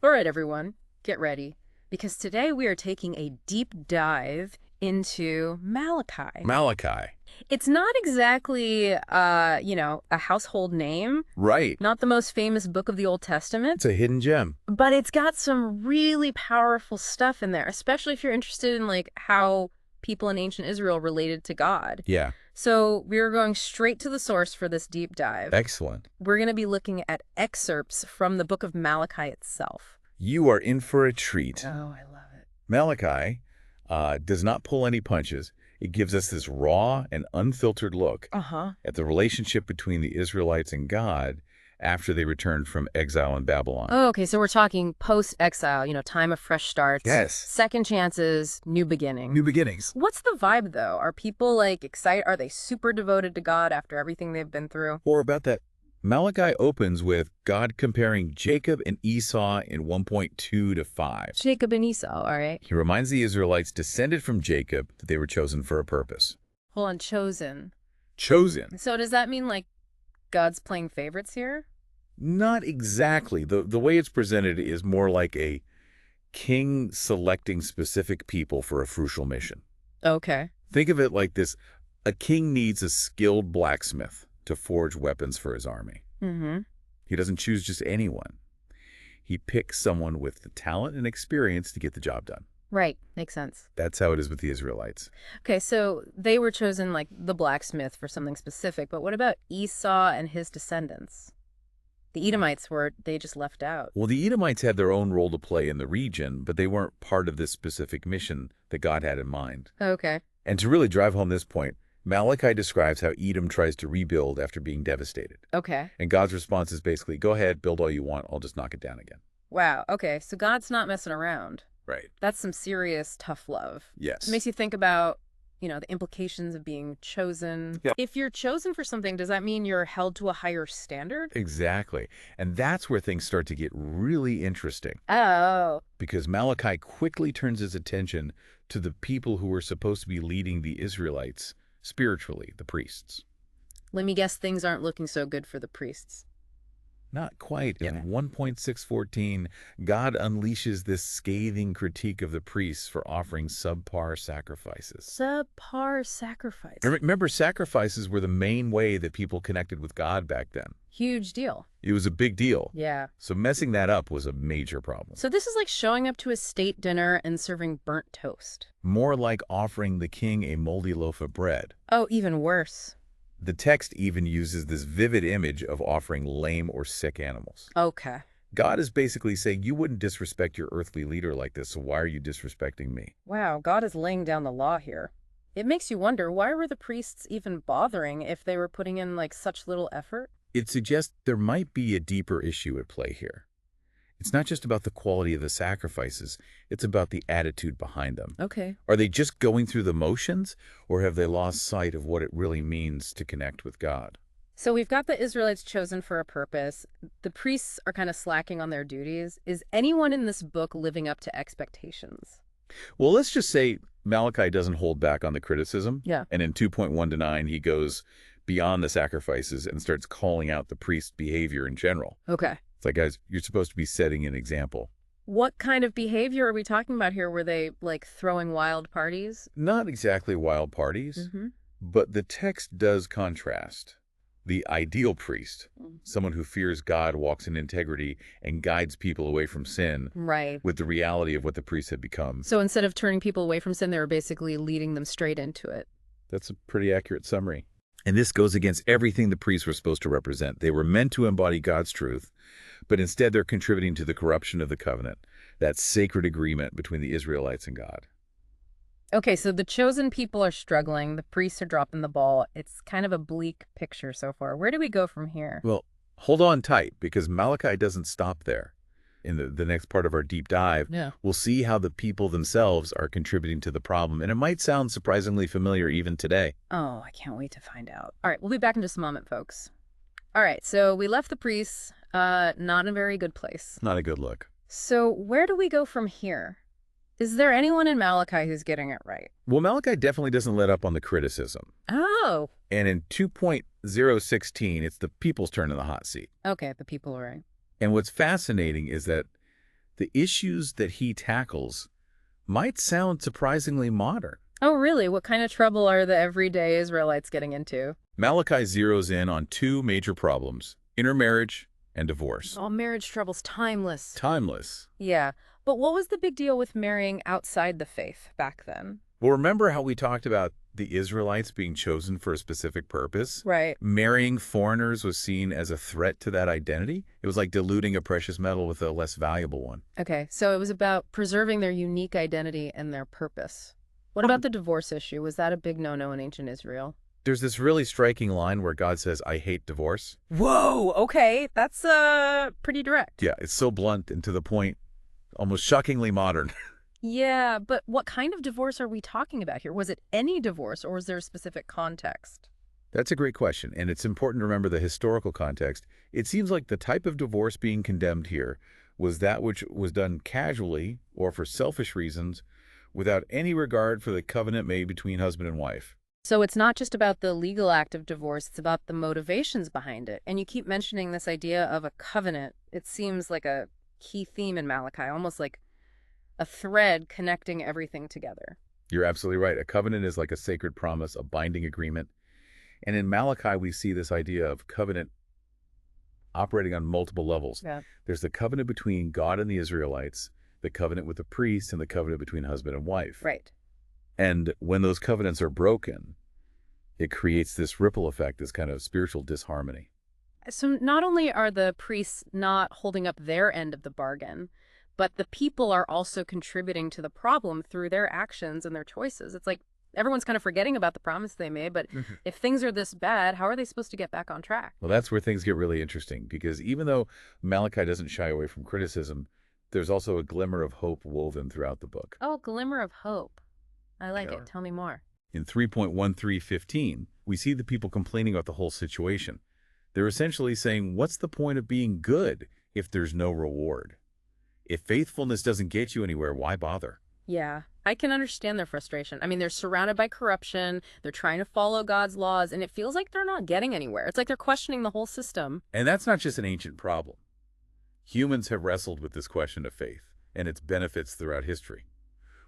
All right, everyone, get ready, because today we are taking a deep dive into Malachi. Malachi. It's not exactly, a household name, Right. not the most famous book of the Old Testament, It's a hidden gem. but it's got some really powerful stuff in there, especially if you're interested in, like, how people in ancient Israel related to God. Yeah. So we're going straight to the source for this deep dive. Excellent. We're going to be looking at excerpts from the Book of Malachi itself. You are in for a treat. Oh, I love it. Malachi does not pull any punches. It gives us this raw and unfiltered look Uh-huh. at the relationship between the Israelites and God after they returned from exile in Babylon. Oh, okay, so we're talking post-exile, time of fresh starts. Yes. Second chances, new beginning. New beginnings. What's the vibe, though? Are people, like, excited? Are they super devoted to God after everything they've been through? Or about that, Malachi opens with God comparing Jacob and Esau in 1.2 to 5. Jacob and Esau, all right. He reminds the Israelites descended from Jacob that they were chosen for a purpose. Hold on, chosen. Chosen. So does that mean, like, God's playing favorites here? Not exactly. The way it's presented is more like a king selecting specific people for a crucial mission. Okay. Think of it like this. A king needs a skilled blacksmith to forge weapons for his army. Mm-hmm. He doesn't choose just anyone. He picks someone with the talent and experience to get the job done. Right, makes sense. That's how it is with the Israelites. Okay, so they were chosen, like, the blacksmith for something specific, but what about Esau and his descendants? The Edomites they just left out. Well, the Edomites had their own role to play in the region, but they weren't part of this specific mission that God had in mind. Okay. And to really drive home this point, Malachi describes how Edom tries to rebuild after being devastated. Okay. And God's response is basically, go ahead, build all you want, I'll just knock it down again. Wow, okay, so God's not messing around. Right. That's some serious tough love. Yes. It makes you think about, the implications of being chosen. Yep. If you're chosen for something, does that mean you're held to a higher standard? Exactly. And that's where things start to get really interesting. Oh. Because Malachi quickly turns his attention to the people who were supposed to be leading the Israelites spiritually, the priests. Let me guess, things aren't looking so good for the priests. Not quite. Yeah. In 1.614, God unleashes this scathing critique of the priests for offering subpar sacrifices. Subpar sacrifice. Remember, sacrifices were the main way that people connected with God back then. Huge deal. It was a big deal. Yeah. So messing that up was a major problem. So this is like showing up to a state dinner and serving burnt toast. More like offering the king a moldy loaf of bread. Oh, even worse. The text even uses this vivid image of offering lame or sick animals. Okay. God is basically saying, you wouldn't disrespect your earthly leader like this, so why are you disrespecting me? Wow, God is laying down the law here. It makes you wonder, why were the priests even bothering if they were putting in, like, such little effort? It suggests there might be a deeper issue at play here. It's not just about the quality of the sacrifices, it's about the attitude behind them. Okay. Are they just going through the motions, or have they lost sight of what it really means to connect with God? So we've got the Israelites chosen for a purpose. The priests are kind of slacking on their duties. Is anyone in this book living up to expectations? Well, let's just say Malachi doesn't hold back on the criticism. Yeah. And in 2.1 to 9, he goes beyond the sacrifices and starts calling out the priest's behavior in general. Okay. It's like, guys, you're supposed to be setting an example. What kind of behavior are we talking about here? Were they, like, throwing wild parties? Not exactly wild parties, Mm-hmm. but the text does contrast. The ideal priest, someone who fears God, walks in integrity, and guides people away from sin, Right. with the reality of what the priests had become. So instead of turning people away from sin, they were basically leading them straight into it. That's a pretty accurate summary. And this goes against everything the priests were supposed to represent. They were meant to embody God's truth, but instead they're contributing to the corruption of the covenant, that sacred agreement between the Israelites and God. Okay, so the chosen people are struggling. The priests are dropping the ball. It's kind of a bleak picture so far. Where do we go from here? Well, hold on tight, because Malachi doesn't stop there. In the next part of our deep dive, we'll see how the people themselves are contributing to the problem. And it might sound surprisingly familiar even today. Oh, I can't wait to find out. All right, we'll be back in just a moment, folks. All right, so we left the priests, not in a very good place. Not a good look. So where do we go from here? Is there anyone in Malachi who's getting it right? Well, Malachi definitely doesn't let up on the criticism. Oh. And in 2.016, it's the people's turn in the hot seat. Okay, the people are right. And what's fascinating is that The issues that he tackles might sound surprisingly modern. Oh, really? What kind of trouble are the everyday Israelites getting into? Malachi zeroes in on two major problems: intermarriage and divorce. Oh, marriage trouble's timeless. Timeless. Yeah, but what was the big deal with marrying outside the faith back then? Well, remember how we talked about the Israelites being chosen for a specific purpose? Right. Marrying foreigners was seen as a threat to that identity. It was like diluting a precious metal with a less valuable one. Okay, so it was about preserving their unique identity and their purpose. What about the divorce issue? Was that a big no-no in ancient Israel? There's this really striking line where God says, "I hate divorce." Whoa, okay, that's pretty direct. Yeah, it's so blunt and to the point, almost shockingly modern. Yeah, but what kind of divorce are we talking about here? Was it any divorce, or was there a specific context? That's a great question, and it's important to remember the historical context. It seems like the type of divorce being condemned here was that which was done casually or for selfish reasons without any regard for the covenant made between husband and wife. So it's not just about the legal act of divorce, it's about the motivations behind it. And you keep mentioning this idea of a covenant. It seems like a key theme in Malachi, almost like a thread connecting everything together. You're absolutely right. A covenant is like a sacred promise, a binding agreement. And in Malachi, we see this idea of covenant operating on multiple levels. Yeah. There's the covenant between God and the Israelites, the covenant with the priest, and the covenant between husband and wife. Right. And when those covenants are broken, it creates this ripple effect, this kind of spiritual disharmony. So not only are the priests not holding up their end of the bargain, but the people are also contributing to the problem through their actions and their choices. It's like everyone's kind of forgetting about the promise they made, but if things are this bad, how are they supposed to get back on track? Well, that's where things get really interesting, because even though Malachi doesn't shy away from criticism, there's also a glimmer of hope woven throughout the book. Oh, glimmer of hope. I like Yeah. it. Tell me more. In 3.1315, we see the people complaining about the whole situation. They're essentially saying, what's the point of being good if there's no reward? If faithfulness doesn't get you anywhere, why bother? Yeah, I can understand their frustration. I mean, they're surrounded by corruption, they're trying to follow God's laws, and it feels like they're not getting anywhere. It's like they're questioning the whole system. And that's not just an ancient problem. Humans have wrestled with this question of faith and its benefits throughout history.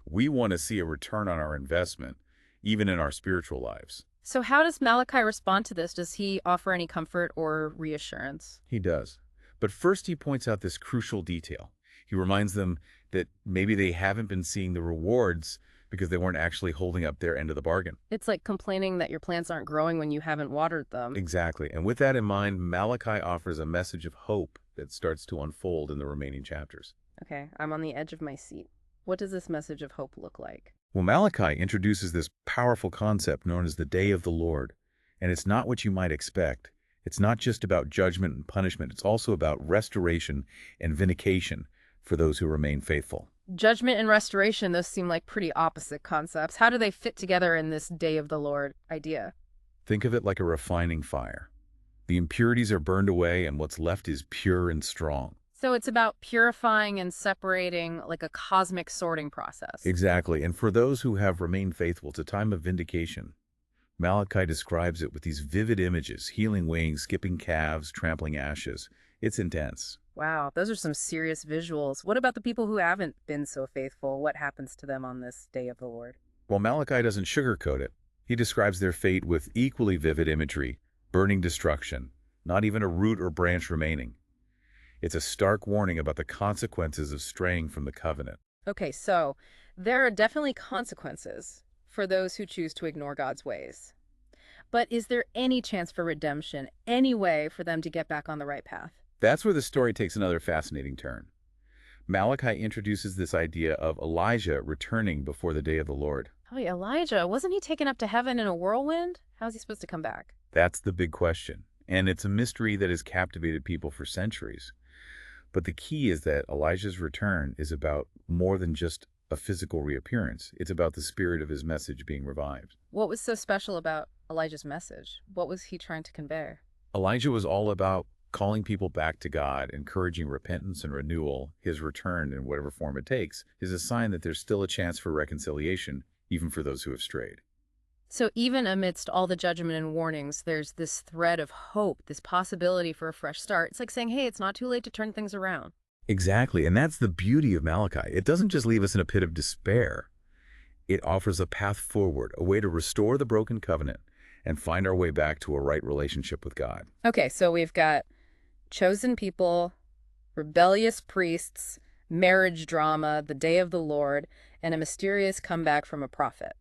We want to see a return on our investment, even in our spiritual lives. So how does Malachi respond to this? Does he offer any comfort or reassurance? He does. But first he points out this crucial detail. He reminds them that maybe they haven't been seeing the rewards because they weren't actually holding up their end of the bargain. It's like complaining that your plants aren't growing when you haven't watered them. Exactly. And with that in mind, Malachi offers a message of hope that starts to unfold in the remaining chapters. Okay, I'm on the edge of my seat. What does this message of hope look like? Well, Malachi introduces this powerful concept known as the Day of the Lord. And it's not what you might expect. It's not just about judgment and punishment. It's also about restoration and vindication for those who remain faithful. Judgment and restoration, those seem like pretty opposite concepts. How do they fit together in this Day of the Lord idea? Think of it like a refining fire. The impurities are burned away and what's left is pure and strong. So it's about purifying and separating, like a cosmic sorting process. Exactly. And for those who have remained faithful, it's a time of vindication. Malachi describes it with these vivid images: healing wings, skipping calves, trampling ashes. It's intense. Wow, those are some serious visuals. What about the people who haven't been so faithful? What happens to them on this Day of the Lord? While Malachi doesn't sugarcoat it, he describes their fate with equally vivid imagery: burning destruction, not even a root or branch remaining. It's a stark warning about the consequences of straying from the covenant. Okay, so there are definitely consequences for those who choose to ignore God's ways. But is there any chance for redemption, any way for them to get back on the right path? That's where the story takes another fascinating turn. Malachi introduces this idea of Elijah returning before the day of the Lord. Oh, yeah, Elijah, wasn't he taken up to heaven in a whirlwind? How's he supposed to come back? That's the big question, and it's a mystery that has captivated people for centuries. But the key is that Elijah's return is about more than just a physical reappearance. It's about the spirit of his message being revived. What was so special about Elijah's message? What was he trying to convey? Elijah was all about calling people back to God, encouraging repentance and renewal. His return, in whatever form it takes, is a sign that there's still a chance for reconciliation, even for those who have strayed. So even amidst all the judgment and warnings, there's this thread of hope, this possibility for a fresh start. It's like saying, hey, it's not too late to turn things around. Exactly, and that's the beauty of Malachi. It doesn't just leave us in a pit of despair. It offers a path forward, a way to restore the broken covenant and find our way back to a right relationship with God. Okay, so we've got chosen people, rebellious priests, marriage drama, the day of the Lord, and a mysterious comeback from a prophet.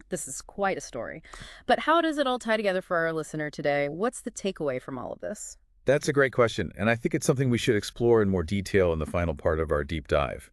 This is quite a story. But how does it all tie together for our listener today? What's the takeaway from all of this? That's a great question, and I think it's something we should explore in more detail in the final part of our deep dive.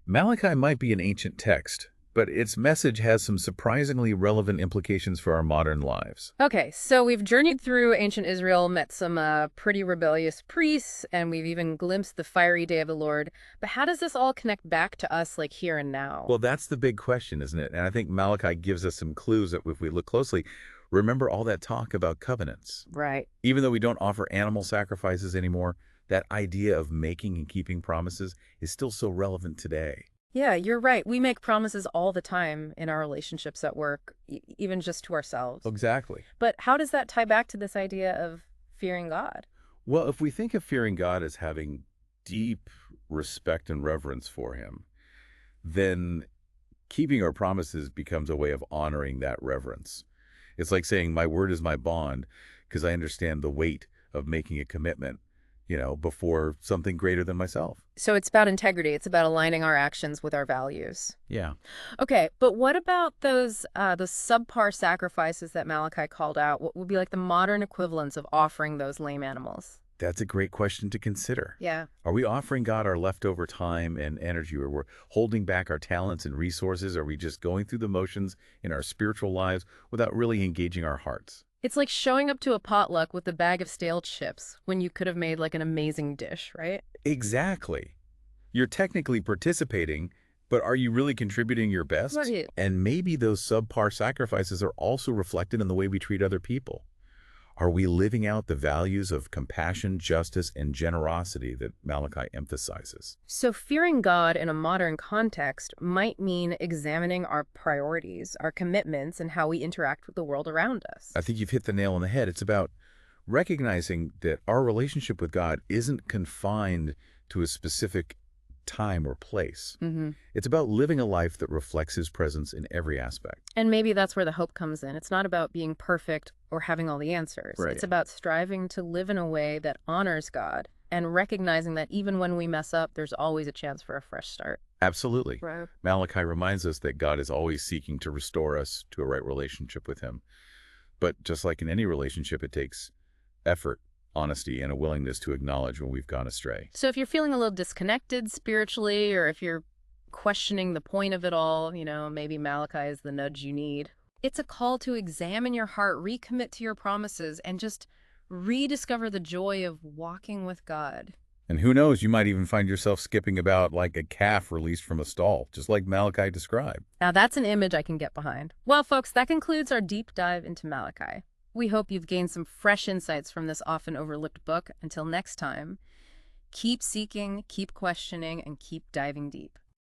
Malachi might be an ancient text, but its message has some surprisingly relevant implications for our modern lives. Okay, so we've journeyed through ancient Israel, met some pretty rebellious priests, and we've even glimpsed the fiery day of the Lord. But how does this all connect back to us, like here and now? Well, that's the big question, isn't it? And I think Malachi gives us some clues that if we look closely, remember all that talk about covenants. Right. Even though we don't offer animal sacrifices anymore, that idea of making and keeping promises is still so relevant today. Yeah, you're right. We make promises all the time in our relationships at work, even just to ourselves. Exactly. But how does that tie back to this idea of fearing God? Well, if we think of fearing God as having deep respect and reverence for him, then keeping our promises becomes a way of honoring that reverence. It's like saying, my word is my bond, because I understand the weight of making a commitment, before something greater than myself. So it's about integrity. It's about aligning our actions with our values. Yeah. Okay, but what about those subpar sacrifices that Malachi called out? What would be like the modern equivalents of offering those lame animals? That's a great question to consider. Yeah. Are we offering God our leftover time and energy, or we're holding back our talents and resources? Are we just going through the motions in our spiritual lives without really engaging our hearts? It's like showing up to a potluck with a bag of stale chips when you could have made like an amazing dish, right? Exactly. You're technically participating, but are you really contributing your best? Right. And maybe those subpar sacrifices are also reflected in the way we treat other people. Are we living out the values of compassion, justice, and generosity that Malachi emphasizes? So fearing God in a modern context might mean examining our priorities, our commitments, and how we interact with the world around us. I think you've hit the nail on the head. It's about recognizing that our relationship with God isn't confined to a specific time or place. It's about living a life that reflects his presence in every aspect. And maybe that's where the hope comes in. It's not about being perfect or having all the answers. Right. It's about striving to live in a way that honors God and recognizing that even when we mess up, there's always a chance for a fresh start. Absolutely. Right. Malachi reminds us that God is always seeking to restore us to a right relationship with him. But just like in any relationship, it takes effort, honesty, and a willingness to acknowledge when we've gone astray. So if you're feeling a little disconnected spiritually, or if you're questioning the point of it all, maybe Malachi is the nudge you need. It's a call to examine your heart, recommit to your promises, and just rediscover the joy of walking with God. And who knows, you might even find yourself skipping about like a calf released from a stall, just like Malachi described. Now that's an image I can get behind. Well, folks, that concludes our deep dive into Malachi. We hope you've gained some fresh insights from this often overlooked book. Until next time, keep seeking, keep questioning, and keep diving deep.